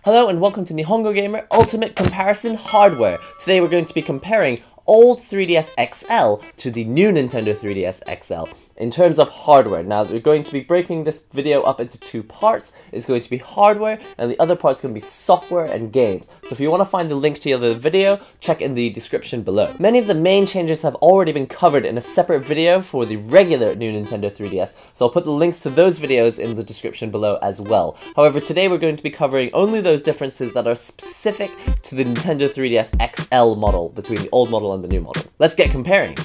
Hello and welcome to Nihongo Gamer Ultimate Comparison Hardware. Today we're going to be comparing old 3DS XL to the new Nintendo 3DS XL in terms of hardware. Now we're going to be breaking this video up into two parts. It's going to be hardware and the other part's going to be software and games. So if you want to find the link to the other video, check in the description below. Many of the main changes have already been covered in a separate video for the regular new Nintendo 3DS, so I'll put the links to those videos in the description below as well. However, today we're going to be covering only those differences that are specific to the Nintendo 3DS XL model between the old model and the new model. Let's get comparing.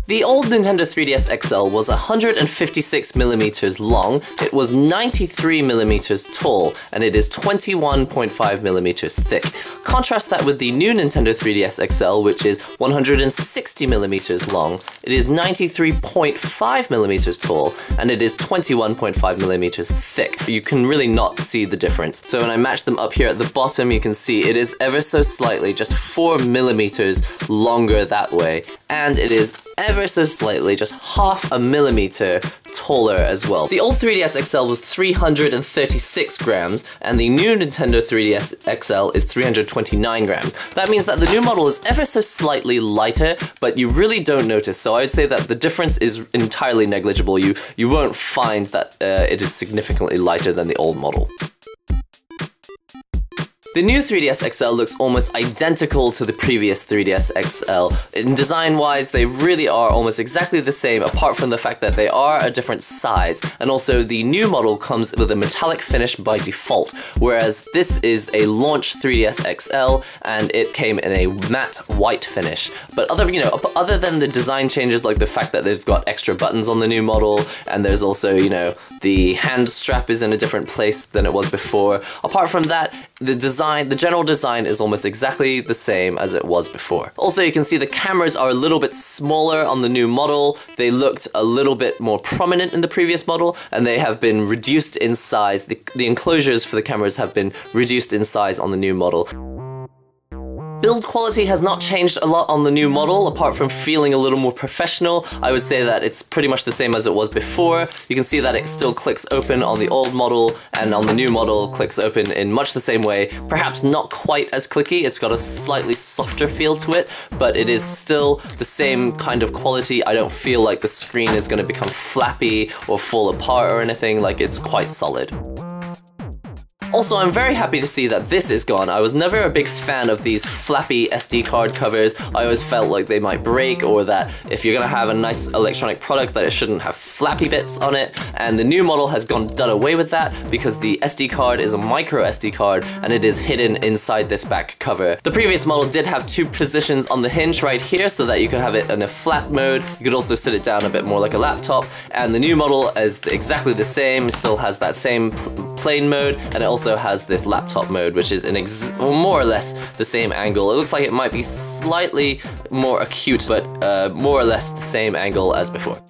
The old Nintendo 3DS XL was 156mm long, it was 93mm tall, and it is 21.5mm thick. Contrast that with the new Nintendo 3DS XL, which is 160mm long, it is 93.5mm tall, and it is 21.5mm thick. You can really not see the difference. So when I match them up here at the bottom, you can see it is ever so slightly, just 4mm longer that way, and it is ever so slightly, just half a millimeter taller as well. The old 3DS XL was 336 grams, and the new Nintendo 3DS XL is 329 grams. That means that the new model is ever so slightly lighter, but you really don't notice, so I would say that the difference is entirely negligible. You won't find that it is significantly lighter than the old model. The new 3DS XL looks almost identical to the previous 3DS XL. In design-wise, they really are almost exactly the same, apart from the fact that they are a different size, and also the new model comes with a metallic finish by default, whereas this is a launch 3DS XL, and it came in a matte white finish. But other than the design changes, like the fact that they've got extra buttons on the new model, and there's also, the hand strap is in a different place than it was before, apart from that, the general design is almost exactly the same as it was before. Also, you can see the cameras are a little bit smaller on the new model. They looked a little bit more prominent in the previous model, and they have been reduced in size. The enclosures for the cameras have been reduced in size on the new model. Build quality has not changed a lot on the new model, apart from feeling a little more professional. I would say that it's pretty much the same as it was before. You can see that it still clicks open on the old model, and on the new model clicks open in much the same way. Perhaps not quite as clicky, it's got a slightly softer feel to it, but it is still the same kind of quality. I don't feel like the screen is going to become flappy or fall apart or anything, like it's quite solid. Also, I'm very happy to see that this is gone. I was never a big fan of these flappy SD card covers. I always felt like they might break, or that if you're gonna have a nice electronic product that it shouldn't have flappy bits on it, and the new model has done away with that because the SD card is a micro SD card and it is hidden inside this back cover. The previous model did have two positions on the hinge right here so that you could have it in a flat mode. You could also sit it down a bit more like a laptop, and the new model is exactly the same. It still has that same plain mode, and it also has this laptop mode, which is more or less the same angle. It looks like it might be slightly more acute, but more or less the same angle as before.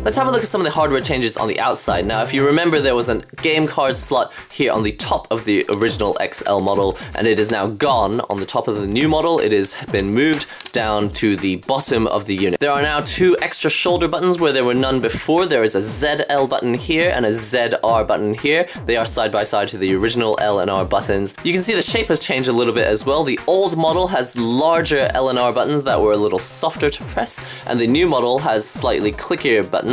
Let's have a look at some of the hardware changes on the outside. Now, if you remember, there was a game card slot here on the top of the original XL model, and it is now gone on the top of the new model. It has been moved down to the bottom of the unit. There are now two extra shoulder buttons where there were none before. There is a ZL button here and a ZR button here. They are side by side to the original L and R buttons. You can see the shape has changed a little bit as well. The old model has larger L and R buttons that were a little softer to press, and the new model has slightly clickier buttons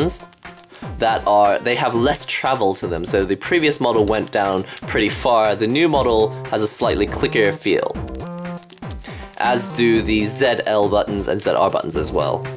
they have less travel to them. So the previous model went down pretty far. The new model has a slightly clickier feel, as do the ZL buttons and ZR buttons as well.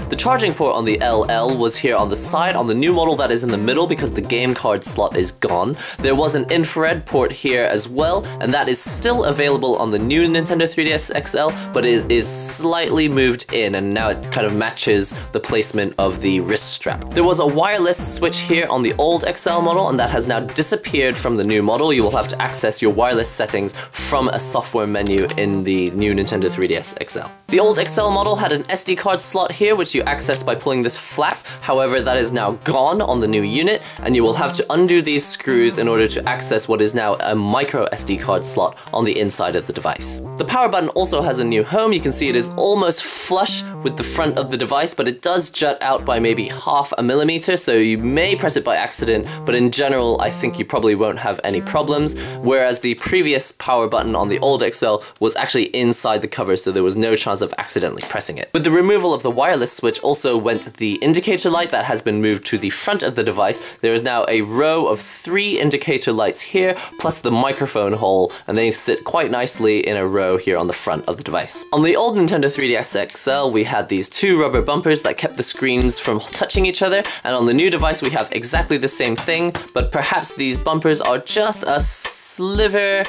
The charging port on the LL was here on the side. On the new model, that is in the middle because the game card slot is gone. There was an infrared port here as well, and that is still available on the new Nintendo 3DS XL, but it is slightly moved in, and now it kind of matches the placement of the wrist strap. There was a wireless switch here on the old XL model, and that has now disappeared from the new model. You will have to access your wireless settings from a software menu in the new Nintendo 3DS XL. The old XL model had an SD card slot here, which you to access by pulling this flap. However, that is now gone on the new unit, and you will have to undo these screws in order to access what is now a micro SD card slot on the inside of the device. The power button also has a new home. You can see it is almost flush with the front of the device, but it does jut out by maybe half a millimeter, so you may press it by accident, but in general I think you probably won't have any problems, whereas the previous power button on the old XL was actually inside the cover, so there was no chance of accidentally pressing it. With the removal of the wireless switch also went the indicator light that has been moved to the front of the device. There is now a row of 3 indicator lights here, plus the microphone hole, and they sit quite nicely in a row here on the front of the device. On the old Nintendo 3DS XL, we had these 2 rubber bumpers that kept the screens from touching each other, and on the new device we have exactly the same thing, but perhaps these bumpers are just a sliver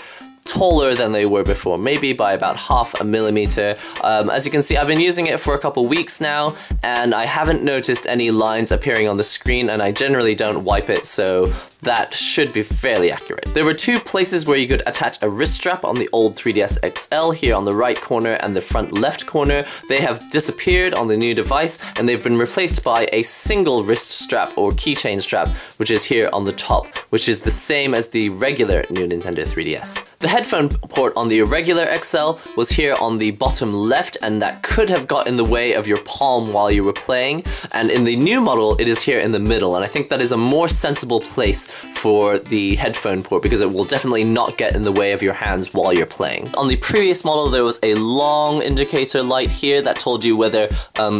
taller than they were before, maybe by about half a millimeter. As you can see, I've been using it for a couple weeks now, and I haven't noticed any lines appearing on the screen, and I generally don't wipe it, so that should be fairly accurate. There were 2 places where you could attach a wrist strap on the old 3DS XL, here on the right corner and the front left corner. They have disappeared on the new device, and they've been replaced by a single wrist strap or keychain strap, which is here on the top, which is the same as the regular new Nintendo 3DS. The headphone port on the irregular XL was here on the bottom left, and that could have got in the way of your palm while you were playing, and in the new model it is here in the middle, and I think that is a more sensible place for the headphone port because it will definitely not get in the way of your hands while you're playing. On the previous model there was a long indicator light here that told you whether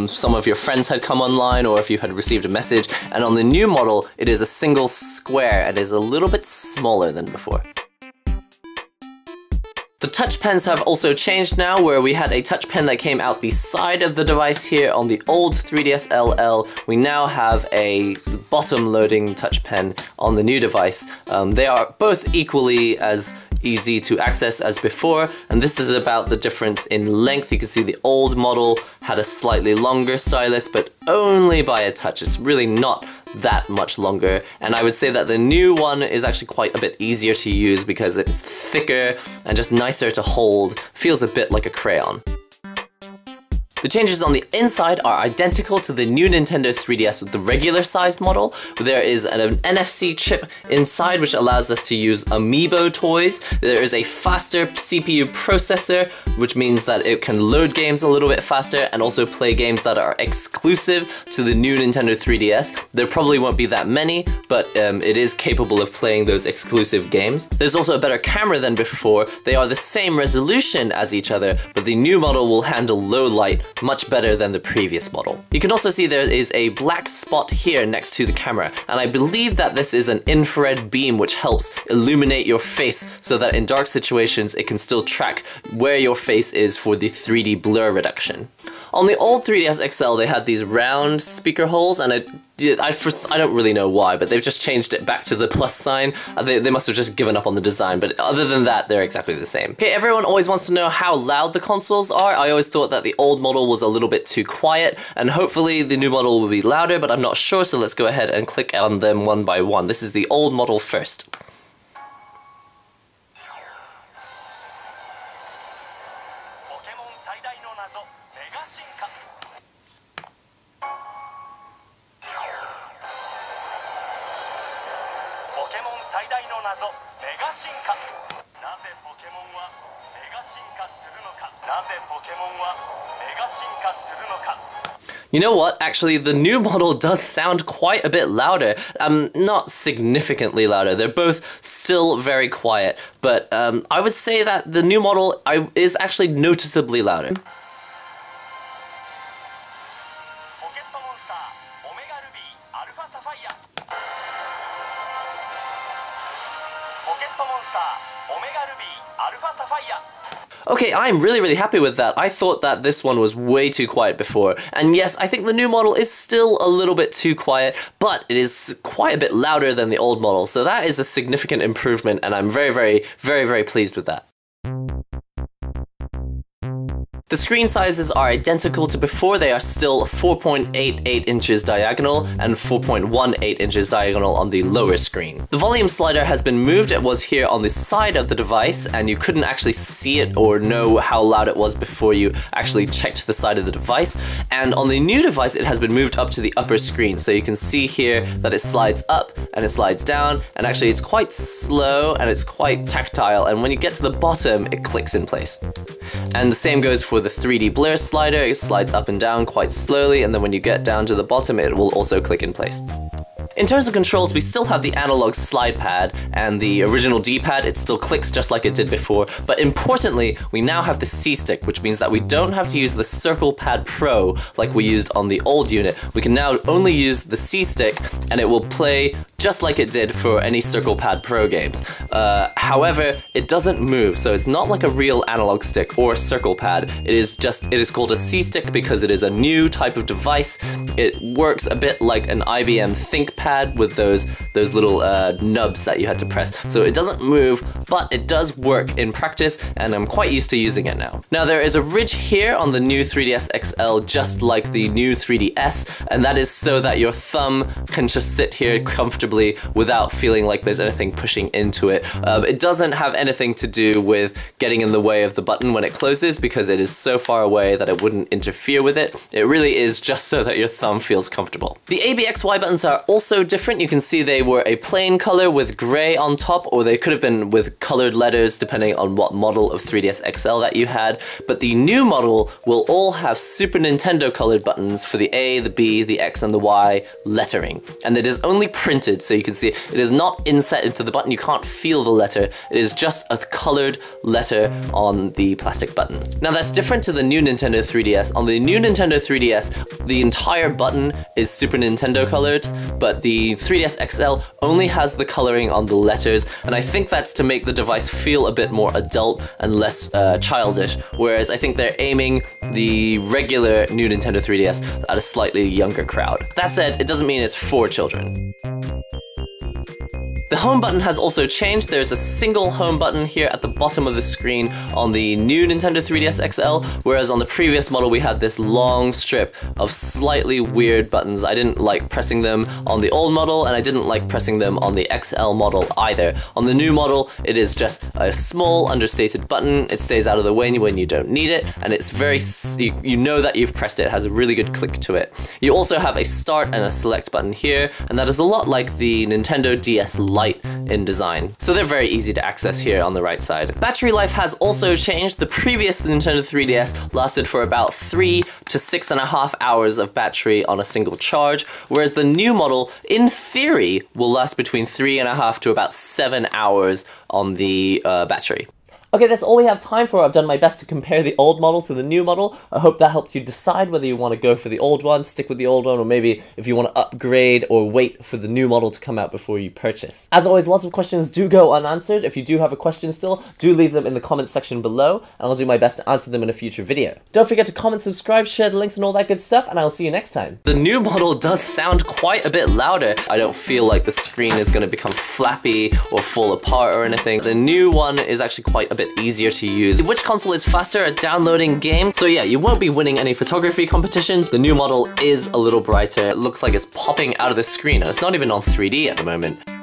some of your friends had come online or if you had received a message, and on the new model it is a single square and is a little bit smaller than before. The touch pens have also changed now, where we had a touch pen that came out the side of the device here on the old 3DS LL. We now have a bottom loading touch pen on the new device. They are both equally as easy to access as before, and this is about the difference in length. You can see the old model had a slightly longer stylus, but only by a touch. It's really not that much longer, and I would say that the new one is actually quite a bit easier to use because it's thicker and just nicer to hold. Feels a bit like a crayon. The changes on the inside are identical to the new Nintendo 3DS with the regular sized model. There is an NFC chip inside which allows us to use amiibo toys. There is a faster CPU processor, which means that it can load games a little bit faster and also play games that are exclusive to the new Nintendo 3DS. There probably won't be that many, but it is capable of playing those exclusive games. There's also a better camera than before. They are the same resolution as each other, but the new model will handle low light much better than the previous model. You can also see there is a black spot here next to the camera, and I believe that this is an infrared beam which helps illuminate your face so that in dark situations it can still track where your face is for the 3D blur reduction. On the old 3DS XL they had these round speaker holes, and I don't really know why, but they've just changed it back to the plus sign. They must have just given up on the design, but other than that, they're exactly the same. Okay, everyone always wants to know how loud the consoles are. I always thought that the old model was a little bit too quiet, and hopefully the new model will be louder, but I'm not sure, so let's go ahead and click on them one by one. This is the old model first. You know what? Actually, the new model does sound quite a bit louder. Not significantly louder. They're both still very quiet, but I would say that the new model is actually noticeably louder. Okay, I'm really happy with that. I thought that this one was way too quiet before, and yes, I think the new model is still a little bit too quiet, but it is quite a bit louder than the old model, so that is a significant improvement, and I'm very pleased with that. The screen sizes are identical to before. They are still 4.88 inches diagonal and 4.18 inches diagonal on the lower screen. The volume slider has been moved. It was here on the side of the device, and you couldn't actually see it or know how loud it was before you actually checked the side of the device. And on the new device, it has been moved up to the upper screen. So you can see here that it slides up and it slides down, and actually it's quite slow and it's quite tactile, and when you get to the bottom, it clicks in place. And the same goes for the 3D blur slider. It slides up and down quite slowly, and then when you get down to the bottom, it will also click in place. In terms of controls, we still have the analog slide pad and the original D-pad. It still clicks just like it did before, but importantly, we now have the C-stick, which means that we don't have to use the Circle Pad Pro like we used on the old unit. We can now only use the C-stick, and it will play just like it did for any Circle Pad Pro games. However, it doesn't move, so it's not like a real analog stick or circle pad. It is called a C-stick because it is a new type of device. It works a bit like an IBM ThinkPad with those little nubs that you had to press. So it doesn't move, but it does work in practice, and I'm quite used to using it now. Now there is a ridge here on the new 3DS XL, just like the new 3DS, and that is so that your thumb can just sit here comfortably without feeling like there's anything pushing into it. It doesn't have anything to do with getting in the way of the button when it closes, because it is so far away that it wouldn't interfere with it. It really is just so that your thumb feels comfortable. The ABXY buttons are also different. You can see they were a plain color with gray on top, or they could have been with colored letters depending on what model of 3DS XL that you had, but the new model will all have Super Nintendo colored buttons for the A, the B, the X, and the Y lettering. And it is only printed, so you can see it is not inset into the button. You can't feel the letter. It is just a colored letter on the plastic button. Now that's different to the new Nintendo 3DS. On the new Nintendo 3DS, the entire button is Super Nintendo colored, but the 3DS XL only has the coloring on the letters, and I think that's to make the device feel a bit more adult and less childish, whereas I think they're aiming the regular new Nintendo 3DS at a slightly younger crowd. That said, it doesn't mean it's for children. The home button has also changed. There's a single home button here at the bottom of the screen on the new Nintendo 3DS XL, whereas on the previous model we had this long strip of slightly weird buttons. I didn't like pressing them on the old model, and I didn't like pressing them on the XL model either. On the new model, it is just a small understated button. It stays out of the way when you don't need it, and it's very, you know that you've pressed it. It has a really good click to it. You also have a start and a select button here, and that is a lot like the Nintendo DS Lite in design. So they're very easy to access here on the right side. Battery life has also changed. The previous Nintendo 3DS lasted for about 3 to 6.5 hours of battery on a single charge, whereas the new model, in theory, will last between 3.5 to about 7 hours on the battery. Okay, that's all we have time for. I've done my best to compare the old model to the new model. I hope that helps you decide whether you want to go for the old one, stick with the old one, or maybe if you want to upgrade or wait for the new model to come out before you purchase. As always, lots of questions do go unanswered. If you do have a question still, do leave them in the comments section below, and I'll do my best to answer them in a future video. Don't forget to comment, subscribe, share the links and all that good stuff, and I'll see you next time. The new model does sound quite a bit louder. I don't feel like the screen is going to become flappy or fall apart or anything. The new one is actually quite a bit easier to use. Which console is faster at downloading games? So yeah, you won't be winning any photography competitions. The new model is a little brighter. It looks like it's popping out of the screen, and it's not even on 3D at the moment.